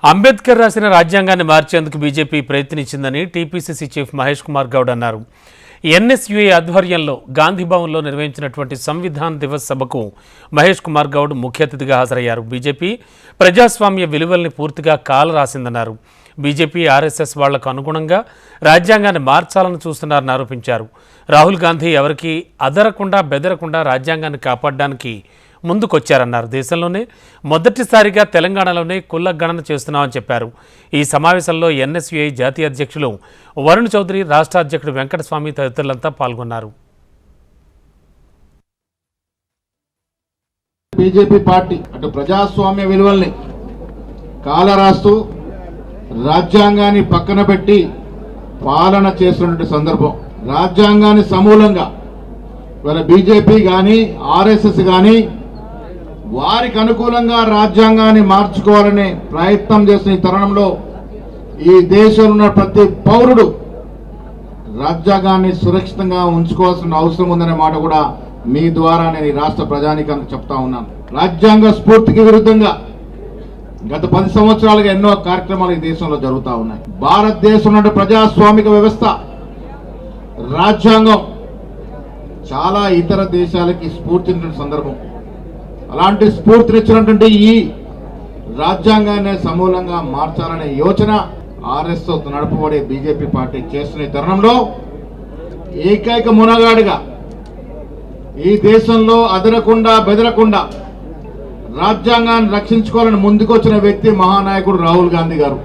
అంబేద్కర్ రాసిన రాజ్యాంగాన్ని మార్చేందుకు బీజేపీ ప్రయత్నించిందని టీపీసీసీ చీఫ్ మహేష్ కుమార్ గౌడ్ అన్నారు. ఎన్ఎస్యూఏ ఆధ్వర్యంలో గాంధీభవన్లో నిర్వహించినటువంటి సంవిధాన్ దివస్ సభకు మహేష్ కుమార్ గౌడ్ ముఖ్య అతిథిగా హాజరయ్యారు. బీజేపీ ప్రజాస్వామ్య విలువల్ని పూర్తిగా కాలరాసిందన్నారు. బీజేపీ ఆర్ఎస్ఎస్ వాళ్లకు అనుగుణంగా రాజ్యాంగాన్ని మార్చాలని చూస్తున్నారని ఆరోపించారు. రాహుల్ గాంధీ ఎవరికి అదరకుండా బెదరకుండా రాజ్యాంగాన్ని కాపాడడానికి ముందుకొచ్చారన్నారు. దేశంలోనే మొదటిసారిగా తెలంగాణలోనే కుల గణన చేస్తున్నామని చెప్పారు. ఈ సమావేశంలో ఎన్ఎస్యూఐ జాతీయ అధ్యక్షులు వరుణ్ చౌదరి, రాష్ట్ర అధ్యక్షుడు వెంకటస్వామి తదితరులంతా పాల్గొన్నారు. బీజేపీ పార్టీ అటు ప్రజాస్వామ్య విలువల్ని కాలరాస్తూ రాజ్యాంగాన్ని పక్కన పెట్టి పాలన చేస్తున్న సందర్భం. రాజ్యాంగాన్ని సమూలంగా ఇవాళ బీజేపీ కానీ ఆర్ఎస్ఎస్ కానీ వారికి అనుకూలంగా రాజ్యాంగాన్ని మార్చుకోవాలనే ప్రయత్నం చేస్తున్న ఈ తరుణంలో ఈ దేశంలో ఉన్న ప్రతి పౌరుడు రాజ్యాంగాన్ని సురక్షితంగా ఉంచుకోవాల్సిన అవసరం ఉందనే మాట కూడా మీ ద్వారా నేను ఈ రాష్ట్ర ప్రజానీకానికి చెప్తా ఉన్నాను. రాజ్యాంగ స్ఫూర్తికి విరుద్ధంగా గత 10 సంవత్సరాలుగా ఎన్నో కార్యక్రమాలు ఈ దేశంలో జరుగుతూ ఉన్నాయి. భారతదేశంలో ప్రజాస్వామిక వ్యవస్థ రాజ్యాంగం చాలా ఇతర దేశాలకి స్ఫూర్తించిన సందర్భం. అలాంటి స్ఫూర్తినిచ్చినటువంటి ఈ రాజ్యాంగాన్ని సమూలంగా మార్చాలనే యోచన ఆర్ఎస్తో నడపబడే బీజేపీ పార్టీ చేస్తున్న తరుణంలో ఏకైక మునగాడిగా ఈ దేశంలో అదరకుండా బెదరకుండా రాజ్యాంగాన్ని రక్షించుకోవాలని ముందుకొచ్చిన వ్యక్తి మహానాయకుడు రాహుల్ గాంధీ గారు.